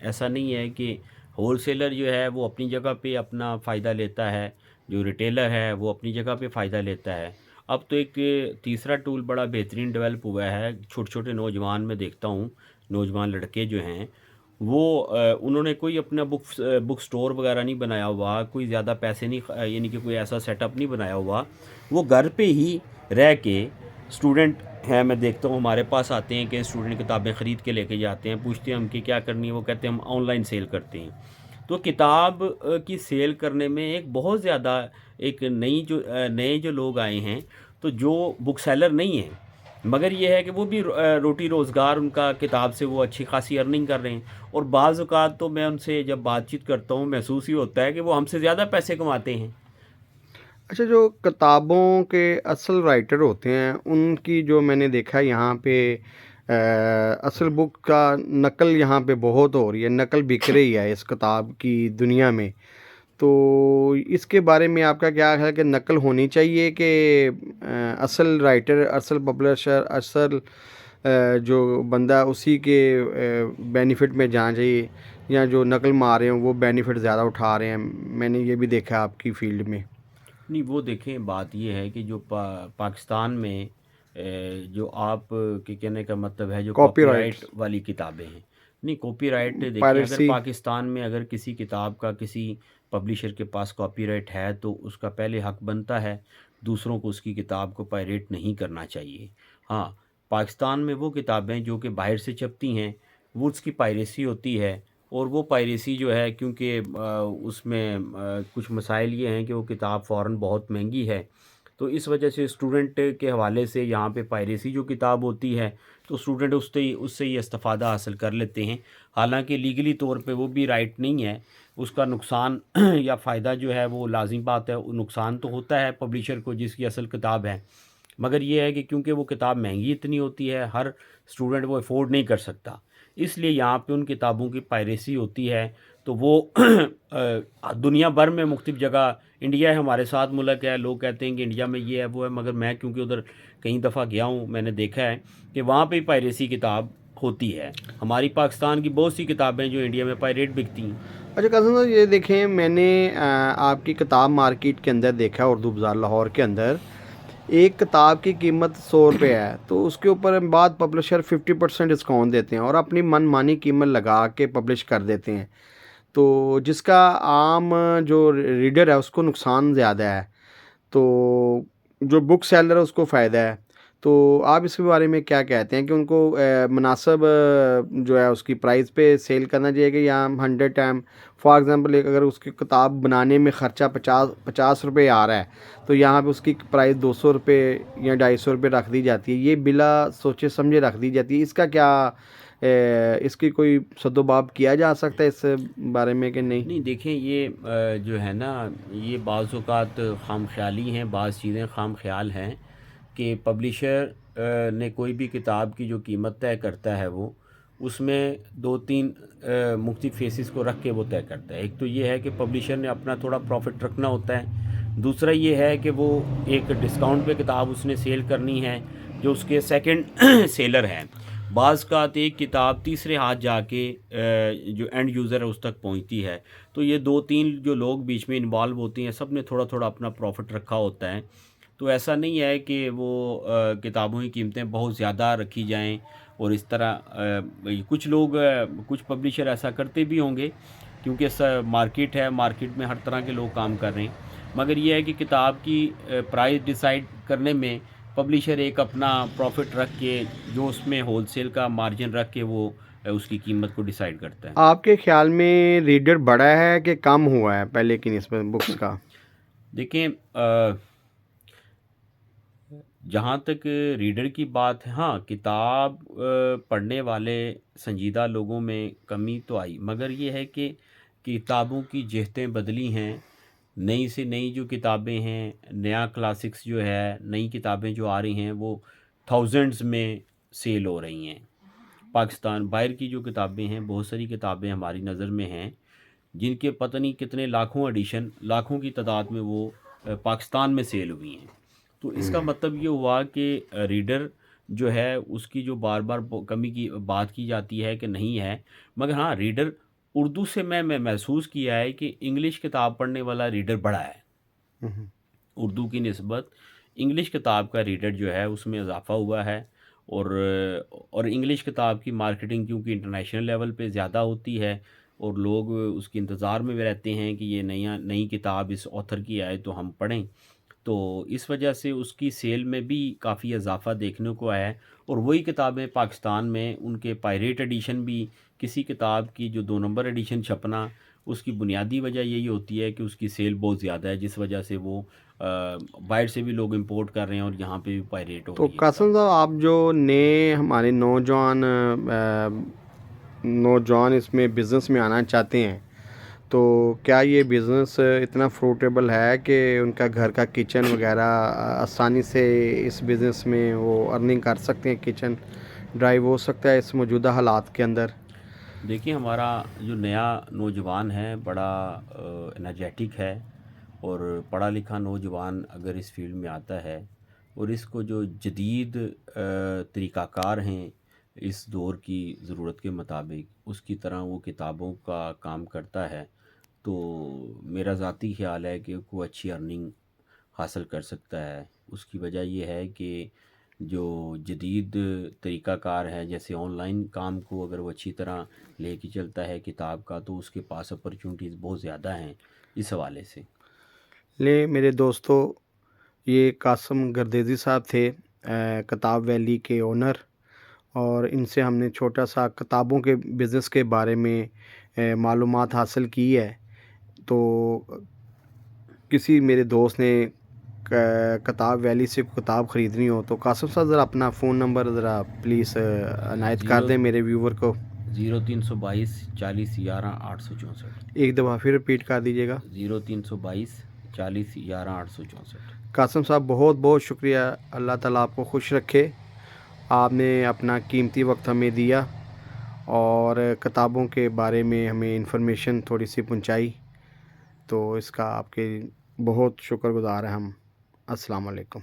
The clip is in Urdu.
ایسا نہیں ہے کہ ہول سیلر جو ہے وہ اپنی جگہ پہ اپنا فائدہ لیتا ہے، جو ریٹیلر ہے وہ اپنی جگہ پہ فائدہ لیتا ہے. اب تو ایک تیسرا ٹول بڑا بہترین ڈیولپ ہوا ہے. چھوٹے چھوٹے نوجوان میں دیکھتا ہوں، نوجوان لڑکے جو ہیں وہ انہوں نے کوئی اپنا بک سٹور وغیرہ نہیں بنایا ہوا، کوئی زیادہ پیسے نہیں یعنی کہ کوئی ایسا سیٹ اپ نہیں بنایا ہوا. وہ گھر پہ ہی رہ کے اسٹوڈنٹ ہیں، میں دیکھتا ہوں ہمارے پاس آتے ہیں کہ اسٹوڈنٹ کتابیں خرید کے لے کے جاتے ہیں، پوچھتے ہیں ہم کہ کیا کرنی ہے، وہ کہتے ہیں ہم آن لائن سیل کرتے ہیں. تو کتاب کی سیل کرنے میں ایک بہت زیادہ ایک نئے جو لوگ آئے ہیں، تو جو بک سیلر نہیں ہیں مگر یہ ہے کہ وہ بھی روٹی روزگار ان کا کتاب سے وہ اچھی خاصی ارننگ کر رہے ہیں. اور بعض اوقات تو میں ان سے جب بات چیت کرتا ہوں محسوس ہی ہوتا ہے کہ وہ ہم سے زیادہ پیسے کماتے ہیں. اچھا، جو کتابوں کے اصل رائٹر ہوتے ہیں ان کی جو میں نے دیکھا یہاں پہ اصل بک کا نقل یہاں پہ بہت ہو رہی ہے، نقل بک رہی ہے اس کتاب کی دنیا میں. تو اس کے بارے میں آپ کا کیا ہے کہ نقل ہونی چاہیے کہ اصل رائٹر، اصل پبلشر، اصل جو بندہ اسی کے بینیفٹ میں جانا چاہیے، یا جو نقل مار رہے ہیں وہ بینیفٹ زیادہ اٹھا رہے ہیں؟ میں نے یہ بھی دیکھا آپ کی فیلڈ میں. نہیں وہ دیکھیں بات یہ ہے کہ جو پاکستان میں جو آپ کے کہنے کا مطلب ہے جو کاپی کاپی رائٹس، رائٹ والی کتابیں ہیں. نہیں کاپی رائٹ دیکھیں اگر پائرسی. پاکستان میں اگر کسی کتاب کا کسی پبلشر کے پاس کاپی رائٹ ہے تو اس کا پہلے حق بنتا ہے دوسروں کو اس کی کتاب کو پائریٹ نہیں کرنا چاہیے. ہاں پاکستان میں وہ کتابیں جو کہ باہر سے چھپتی ہیں وہ اس کی پائریسی ہوتی ہے. اور وہ پائریسی جو ہے کیونکہ اس میں کچھ مسائل یہ ہیں کہ وہ کتاب فوراً بہت مہنگی ہے، تو اس وجہ سے اسٹوڈنٹ کے حوالے سے یہاں پہ پائریسی جو کتاب ہوتی ہے تو اسٹوڈنٹ اس سے ہی استفادہ حاصل کر لیتے ہیں. حالانکہ لیگلی طور پہ وہ بھی رائٹ نہیں ہے. اس کا نقصان یا فائدہ جو ہے وہ لازم بات ہے، نقصان تو ہوتا ہے پبلشر کو جس کی اصل کتاب ہے، مگر یہ ہے کہ کیونکہ وہ کتاب مہنگی اتنی ہوتی ہے ہر اسٹوڈنٹ وہ افورڈ نہیں کر سکتا، اس لیے یہاں پہ ان کتابوں کی پائریسی ہوتی ہے. تو وہ دنیا بھر میں مختلف جگہ، انڈیا ہے ہمارے ساتھ ملک ہے، لوگ کہتے ہیں کہ انڈیا میں یہ ہے وہ ہے، مگر میں کیونکہ ادھر کئی دفعہ گیا ہوں میں نے دیکھا ہے کہ وہاں پہ پائریسی کتاب ہوتی ہے. ہماری پاکستان کی بہت سی کتابیں جو انڈیا میں پائریٹ بکتی ہیں. اچھا قاسم صاحب، یہ دیکھیں میں نے آپ کی کتاب مارکیٹ کے اندر دیکھا، اردو بازار لاہور کے اندر ایک کتاب کی قیمت 100 روپے ہے، تو اس کے اوپر بعد پبلشر 50% ڈسکاؤنٹ دیتے ہیں اور اپنی من مانی قیمت لگا کے پبلش کر دیتے ہیں، تو جس کا عام جو ریڈر ہے اس کو نقصان زیادہ ہے، تو جو بک سیلر ہے اس کو فائدہ ہے. تو آپ اس کے بارے میں کیا کہتے ہیں کہ ان کو مناسب جو ہے اس کی پرائز پہ سیل کرنا چاہیے کہ یا 100 ٹائم؟ فار ایگزامپل اگر اس کی کتاب بنانے میں خرچہ 50 روپے آ رہا ہے تو یہاں پہ اس کی پرائز 200 روپے یا 250 روپے رکھ دی جاتی ہے، یہ بلا سوچے سمجھے رکھ دی جاتی ہے. اس کا کیا اس کی کوئی سد و باب کیا جا سکتا ہے اس بارے میں کہ نہیں؟ نہیں دیکھیں یہ جو ہے نا یہ بعض اوقات خام خیالی ہیں، بعض چیزیں خام خیال ہیں کہ پبلشر نے کوئی بھی کتاب کی جو قیمت طے کرتا ہے وہ اس میں 2-3 مختلف فیسز کو رکھ کے وہ طے کرتا ہے. ایک تو یہ ہے کہ پبلشر نے اپنا تھوڑا پروفٹ رکھنا ہوتا ہے، دوسرا یہ ہے کہ وہ ایک ڈسکاؤنٹ پہ کتاب اس نے سیل کرنی ہے جو اس کے سیکنڈ سیلر ہیں. بعض کا ایک کتاب تیسرے ہاتھ جا کے جو اینڈ یوزر ہے اس تک پہنچتی ہے، تو یہ 2-3 جو لوگ بیچ میں انوالو ہوتے ہیں سب نے تھوڑا تھوڑا اپنا پروفٹ رکھا ہوتا ہے. تو ایسا نہیں ہے کہ وہ کتابوں کی قیمتیں بہت زیادہ رکھی جائیں اور اس طرح کچھ لوگ کچھ پبلشر ایسا کرتے بھی ہوں گے کیونکہ مارکیٹ ہے، مارکیٹ میں ہر طرح کے لوگ کام کر رہے ہیں. مگر یہ ہے کہ کتاب کی پرائز ڈیسائیڈ کرنے میں پبلشر ایک اپنا پروفٹ رکھ کے جو اس میں ہول سیل کا مارجن رکھ کے وہ اس کی قیمت کو ڈیسائیڈ کرتا ہے. آپ کے خیال میں ریڈر بڑا ہے کہ کم ہوا ہے پہلے کی نسبت بکس کا؟ دیکھیں جہاں تک ریڈر کی بات ہے، ہاں کتاب پڑھنے والے سنجیدہ لوگوں میں کمی تو آئی، مگر یہ ہے کہ کتابوں کی جہتیں بدلی ہیں. نئی سے نئی جو کتابیں ہیں، نیا کلاسکس جو ہے، نئی کتابیں جو آ رہی ہیں وہ تھاؤزنڈز میں سیل ہو رہی ہیں. پاکستان باہر کی جو کتابیں ہیں، بہت ساری کتابیں ہماری نظر میں ہیں جن کے پتہ نہیں کتنے لاکھوں ایڈیشن، لاکھوں کی تعداد میں وہ پاکستان میں سیل ہوئی ہیں. تو اس کا مطلب یہ ہوا کہ ریڈر جو ہے اس کی جو بار بار کمی کی بات کی جاتی ہے کہ نہیں ہے، مگر ہاں ریڈر اردو سے میں محسوس کیا ہے کہ انگلش کتاب پڑھنے والا ریڈر بڑا ہے، ہوں۔ اردو کی نسبت انگلش کتاب کا ریڈر جو ہے اس میں اضافہ ہوا ہے، اور انگلش کتاب کی مارکیٹنگ کیونکہ انٹرنیشنل لیول پہ زیادہ ہوتی ہے، اور لوگ اس کے انتظار میں بھی رہتے ہیں کہ یہ نئی کتاب اس آتھر کی آئے تو ہم پڑھیں، تو اس وجہ سے اس کی سیل میں بھی کافی اضافہ دیکھنے کو آیا ہے، اور وہی کتابیں پاکستان میں ان کے پائریٹ ایڈیشن بھی، کسی کتاب کی جو 2 نمبر ایڈیشن چھپنا، اس کی بنیادی وجہ یہی ہوتی ہے کہ اس کی سیل بہت زیادہ ہے، جس وجہ سے وہ باہر سے بھی لوگ امپورٹ کر رہے ہیں اور یہاں پہ بھی پائریٹ ہو تو رہی ہے کتاب۔ قاسم صاحب، آپ جو نئے ہمارے نوجوان اس میں بزنس میں آنا چاہتے ہیں، تو کیا یہ بزنس اتنا فروٹیبل ہے کہ ان کا گھر کا کچن وغیرہ آسانی سے اس بزنس میں وہ ارننگ کر سکتے ہیں، کچن ڈرائیو ہو سکتا ہے اس موجودہ حالات کے اندر؟ دیکھیں، ہمارا جو نیا نوجوان ہے بڑا انرجیٹک ہے، اور پڑھا لکھا نوجوان اگر اس فیلڈ میں آتا ہے اور اس کو جو جدید طریقہ کار ہیں اس دور کی ضرورت کے مطابق اس کی طرح وہ کتابوں کا کام کرتا ہے، تو میرا ذاتی خیال ہے کہ وہ اچھی ارننگ حاصل کر سکتا ہے۔ اس کی وجہ یہ ہے کہ جو جدید طریقہ کار ہے، جیسے آن لائن کام کو اگر وہ اچھی طرح لے کے چلتا ہے کتاب کا، تو اس کے پاس اپرچونٹیز بہت زیادہ ہیں اس حوالے سے۔ میرے دوستو، یہ قاسم گردیزی صاحب تھے، کتاب ویلی کے اونر، اور ان سے ہم نے چھوٹا سا کتابوں کے بزنس کے بارے میں معلومات حاصل کی ہے۔ تو کسی میرے دوست نے کتاب ویلی سے کتاب خریدنی ہو تو قاسم صاحب ذرا اپنا فون نمبر ذرا پلیز عنایت کر دیں میرے ویور کو۔ 0322 40 11 864۔ ایک دفعہ پھر رپیٹ کر دیجیے گا۔ 0322 40 11 864۔ قاسم صاحب، بہت بہت شکریہ، اللہ تعالیٰ آپ کو خوش رکھے، آپ نے اپنا قیمتی وقت ہمیں دیا اور کتابوں کے بارے میں ہمیں انفارمیشن تھوڑی سی پہنچائی، تو اس کا آپ کے بہت شکر گزار ہیں ہم۔ السلام علیکم۔